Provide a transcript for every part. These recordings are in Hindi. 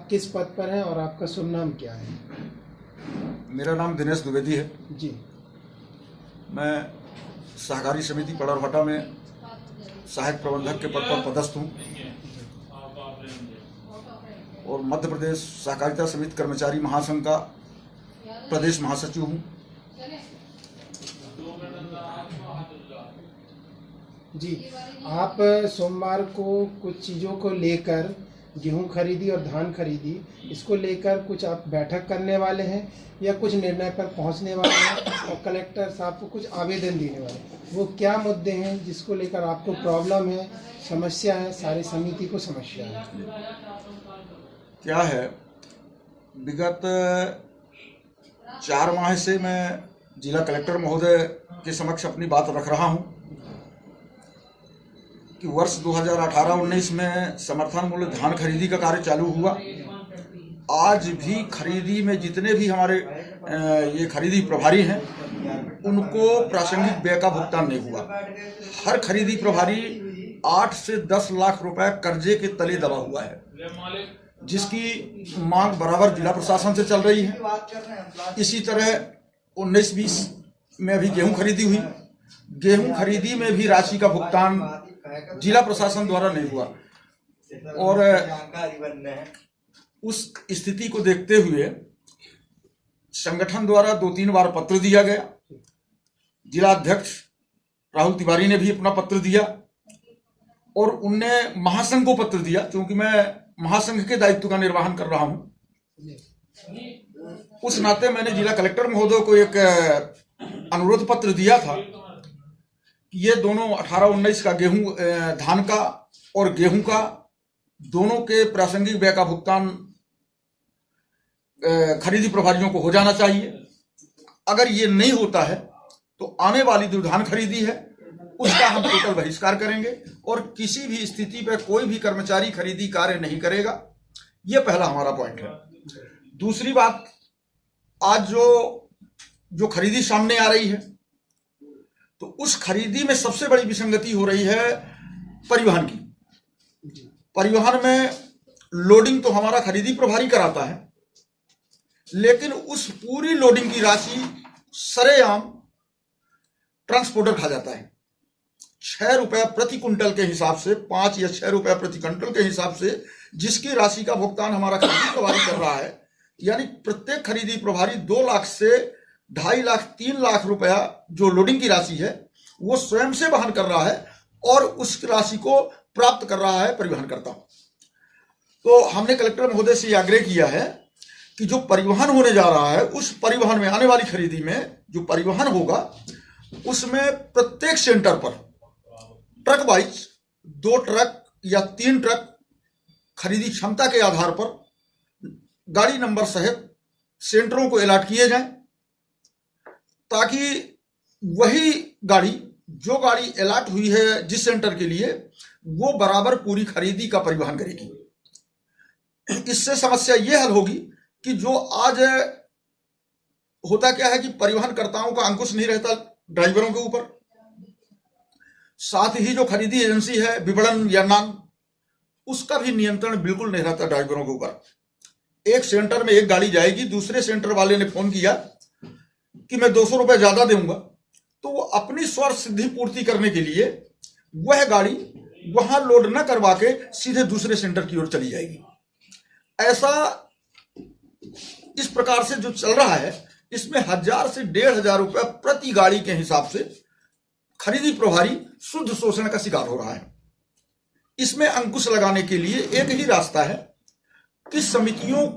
किस पद पर हैं और आपका शुभ नाम क्या है? मेरा नाम दिनेश द्विवेदी है। जी। मैं सहकारी समिति पड़रहटा में सहायक प्रबंधक के पद पर पदस्थ हूँ और मध्य प्रदेश सहकारिता समिति कर्मचारी महासंघ का प्रदेश महासचिव हूँ। जी, आप सोमवार को कुछ चीज़ों को लेकर, गेहूं खरीदी और धान खरीदी, इसको लेकर कुछ आप बैठक करने वाले हैं या कुछ निर्णय पर पहुंचने वाले हैं और कलेक्टर साहब को कुछ आवेदन देने वाले हैं? वो क्या मुद्दे हैं जिसको लेकर आपको प्रॉब्लम है, समस्या है, सारी समिति को समस्या है? क्या है, विगत 4 माह से मैं जिला कलेक्टर महोदय के समक्ष अपनी बात रख रहा हूँ कि वर्ष 2018-19 में समर्थन मूल्य धान खरीदी का कार्य चालू हुआ। आज भी खरीदी में जितने भी हमारे ये खरीदी प्रभारी हैं उनको प्रासंगिक व्यय का भुगतान नहीं हुआ। हर खरीदी प्रभारी 8 से 10 लाख रुपए कर्जे के तले दबा हुआ है, जिसकी मांग बराबर जिला प्रशासन से चल रही है। इसी तरह 19-20 में अभी गेहूं खरीदी हुई, गेहूं खरीदी में भी राशि का भुगतान जिला प्रशासन द्वारा नहीं हुआ और उस स्थिति को देखते हुए संगठन द्वारा 2-3 बार पत्र दिया गया। जिला अध्यक्ष राहुल तिवारी ने भी अपना पत्र दिया और उनने महासंघ को पत्र दिया, क्योंकि मैं महासंघ के दायित्व का निर्वहन कर रहा हूं। उस नाते मैंने जिला कलेक्टर महोदय को एक अनुरोध पत्र दिया था कि ये दोनों 18-19 का गेहूं, धान का और गेहूं का दोनों के प्रासंगिक व्यय का भुगतान खरीदी प्रभारियों को हो जाना चाहिए। अगर ये नहीं होता है तो आने वाली जो धान खरीदी है उसका हम टोटल बहिष्कार करेंगे और किसी भी स्थिति पर कोई भी कर्मचारी खरीदी कार्य नहीं करेगा। ये पहला हमारा पॉइंट है। दूसरी बात, आज जो खरीदी सामने आ रही है तो उस खरीदी में सबसे बड़ी विसंगति हो रही है परिवहन की। परिवहन में लोडिंग तो हमारा खरीदी प्रभारी कराता है, लेकिन उस पूरी लोडिंग की राशि सरेआम ट्रांसपोर्टर खा जाता है। 6 रुपए प्रति कुंटल के हिसाब से, 5 या 6 रुपए प्रति कुंटल के हिसाब से जिसकी राशि का भुगतान हमारा खरीदी प्रभारी कर रहा है, यानी प्रत्येक खरीदी प्रभारी 2 लाख से 2.5 लाख 3 लाख रुपया जो लोडिंग की राशि है वो स्वयं से वहन कर रहा है और उस राशि को प्राप्त कर रहा है परिवहन करता। तो हमने कलेक्टर महोदय से आग्रह किया है कि जो परिवहन होने जा रहा है उस परिवहन में, आने वाली खरीदी में जो परिवहन होगा उसमें प्रत्येक सेंटर पर ट्रक वाइज 2 ट्रक या 3 ट्रक खरीदी क्षमता के आधार पर गाड़ी नंबर सहित सेंटरों को अलॉट किए जाएं, ताकि वही गाड़ी, जो गाड़ी अलॉट हुई है जिस सेंटर के लिए, वो बराबर पूरी खरीदी का परिवहन करेगी। इससे समस्या ये हल होगी कि जो आज होता क्या है कि परिवहनकर्ताओं का अंकुश नहीं रहता ड्राइवरों के ऊपर, साथ ही जो खरीदी एजेंसी है विपणन या नाम, उसका भी नियंत्रण बिल्कुल नहीं रहता ड्राइवरों के ऊपर। एक सेंटर में एक गाड़ी जाएगी, दूसरे सेंटर वाले ने फोन किया कि मैं 200 रुपए ज्यादा दूंगा, तो वो अपनी स्वार्थ सिद्धि पूर्ति करने के लिए वह गाड़ी वहां लोड न करवा के सीधे दूसरे सेंटर की ओर चली जाएगी। ऐसा इस प्रकार से जो चल रहा है, इसमें 1000 से 1500 रुपए प्रति गाड़ी के हिसाब से खरीदी प्रभारी शुद्ध शोषण का शिकार हो रहा है। इसमें अंकुश लगाने के लिए एक ही रास्ता है कि समितियों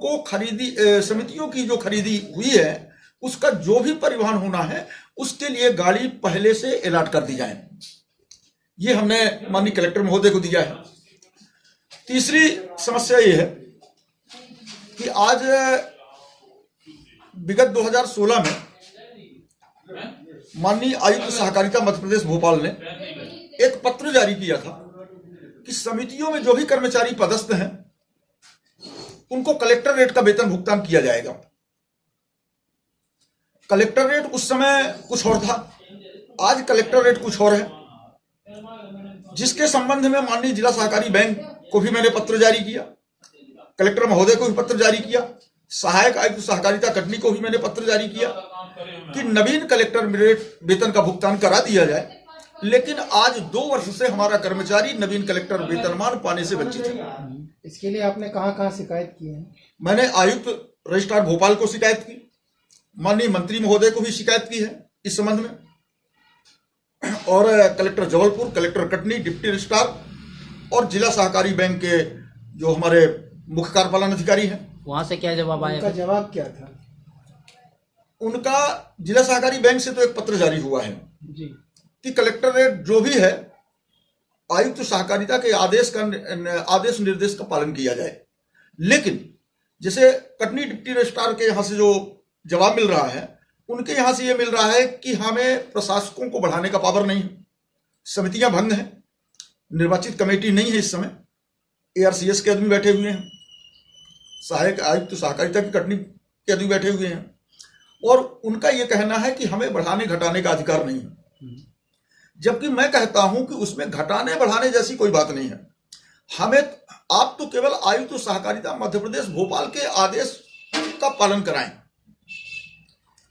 की जो खरीदी हुई है उसका जो भी परिवहन होना है उसके लिए गाड़ी पहले से अलॉट कर दी जाए। ये हमने माननीय कलेक्टर महोदय को दिया है। तीसरी समस्या ये है कि आज विगत 2016 में माननीय आयुक्त सहकारिता मध्य प्रदेश भोपाल ने एक पत्र जारी किया था कि समितियों में जो भी कर्मचारी पदस्थ हैं उनको कलेक्टर रेट का वेतन भुगतान किया जाएगा। कलेक्टर रेट उस समय कुछ और था, आज कलेक्टर रेट कुछ और है, जिसके संबंध में माननीय जिला सहकारी बैंक को भी मैंने पत्र जारी किया कलेक्टर महोदय को भी पत्र जारी किया, सहायक आयुक्त सहकारिता कटनी को भी मैंने पत्र जारी किया कि नवीन कलेक्टर वेतन का भुगतान करा दिया जाए। लेकिन आज 2 वर्ष से हमारा कर्मचारी नवीन कलेक्टर वेतनमान पाने से वंचित है। इसके लिए आपने कहाँ शिकायत की है? मैंने आयुक्त रजिस्ट्रार भोपाल को शिकायत की, माननीय मंत्री महोदय को भी शिकायत की है इस संबंध में, और collector Jabalpur, collector Katni, deputy registrar और जिला सहकारी बैंक के जो हमारे मुख्य कार्यपालन अधिकारी हैं, वहां से क्या जवाब आया? उनका जवाब क्या था? उनका जिला सहकारी बैंक से तो एक पत्र जारी हुआ है जी कि कलेक्टरेट जो भी है आयुक्त सहकारिता के आदेश निर्देश का पालन किया जाए। लेकिन जैसे कटनी डिप्टी रजिस्ट्रार के यहां से जो जवाब मिल रहा है, उनके यहां से यह मिल रहा है कि हमें प्रशासकों को बढ़ाने का पावर नहीं है, समितियां भंग हैं, निर्वाचित कमेटी नहीं है, इस समय ARCS के आदमी बैठे हुए हैं, सहायक आयुक्त सहकारिता की कटनी के आदमी बैठे हुए हैं, और उनका यह कहना है कि हमें बढ़ाने घटाने का अधिकार नहीं है। जबकि मैं कहता हूं कि उसमें घटाने बढ़ाने जैसी कोई बात नहीं है। हमें आप तो केवल आयुक्त सहकारिता मध्य प्रदेश भोपाल के आदेश का पालन कराएं।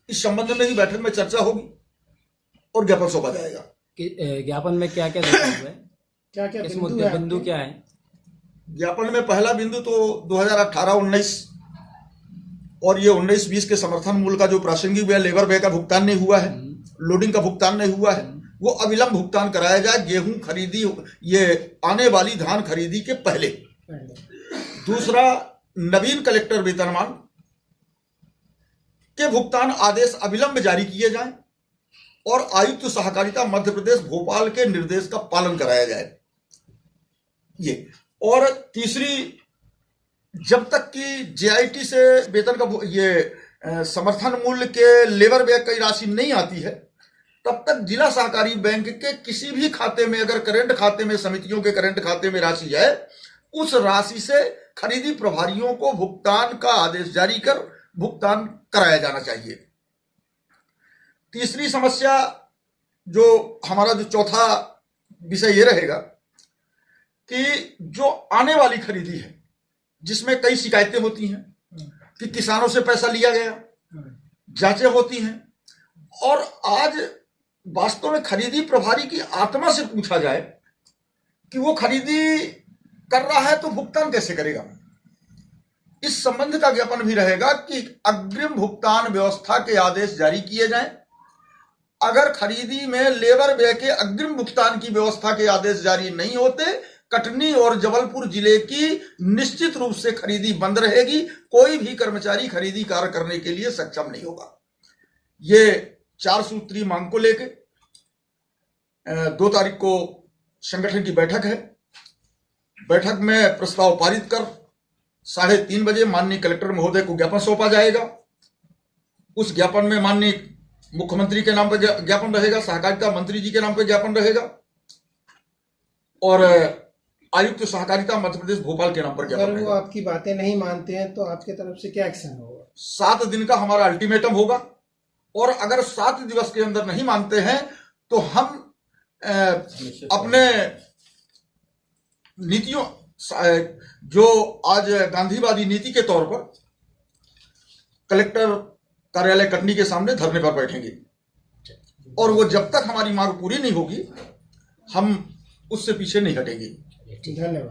इस संबंध में ही बैठक में चर्चा होगी और ज्ञापन सौंपा जाएगा। ज्ञापन में क्या क्या लिखा हुआ है? क्या क्या इस मुद्दे बिंदु क्या है? ज्ञापन में पहला बिंदु तो 2018-19 और ये 19-20 के समर्थन मूल्य का जो प्रासंगिक व्यय, लेबर व्यय का भुगतान नहीं हुआ है, लोडिंग का भुगतान नहीं हुआ है, वो अविलंब भुगतान कराया जाए गेहूं खरीदी, ये आने वाली धान खरीदी के पहले। दूसरा, नवीन कलेक्टर वेतनमान के भुगतान आदेश अविलंब जारी किए जाएं और आयुक्त सहकारिता मध्य प्रदेश भोपाल के निर्देश का पालन कराया जाए। ये और तीसरी, जब तक कि JIT से वेतन का ये समर्थन मूल्य के लेबर व्यय की राशि नहीं आती है, तब तक जिला सहकारी बैंक के किसी भी खाते में, अगर करंट खाते में, समितियों के करंट खाते में राशि है, उस राशि से खरीदी प्रभारियों को भुगतान का आदेश जारी कर भुगतान कराया जाना चाहिए। तीसरी समस्या, जो हमारा जो चौथा विषय ये रहेगा कि जो आने वाली खरीदी है, जिसमें कई शिकायतें होती हैं कि किसानों से पैसा लिया गया, जांचें होती हैं, और आज वास्तव में खरीदी प्रभारी की आत्मा से पूछा जाए कि वो खरीदी कर रहा है तो भुगतान कैसे करेगा। इस संबंध का ज्ञापन भी रहेगा कि अग्रिम भुगतान व्यवस्था के आदेश जारी किए जाएं। अगर खरीदी में लेबर व्यय के अग्रिम भुगतान की व्यवस्था के आदेश जारी नहीं होते, कटनी और जबलपुर जिले की निश्चित रूप से खरीदी बंद रहेगी। कोई भी कर्मचारी खरीदी कार्य करने के लिए सक्षम नहीं होगा। ये 4 सूत्री मांग को लेकर 2 तारीख को संगठन की बैठक है। बैठक में प्रस्ताव पारित कर 3:30 बजे माननीय कलेक्टर महोदय को ज्ञापन सौंपा जाएगा। उस ज्ञापन में माननीय मुख्यमंत्री के नाम पर ज्ञापन रहेगा, सहकारिता मंत्री जी के नाम पर ज्ञापन रहेगा, और आयुक्त सहकारिता मध्य प्रदेश भोपाल के नाम पर ज्ञापन अगर रहेगा। वो आपकी बातें नहीं मानते हैं तो आपके तरफ से क्या एक्शन होगा? 7 दिन का हमारा अल्टीमेटम होगा, और अगर 7 दिवस के अंदर नहीं मानते हैं तो हम अपने नीतियों, जो आज गांधीवादी नीति के तौर पर कलेक्टर कार्यालय कटनी के सामने धरने पर बैठेंगे, और वो जब तक हमारी मांग पूरी नहीं होगी हम उससे पीछे नहीं हटेंगे। धन्यवाद।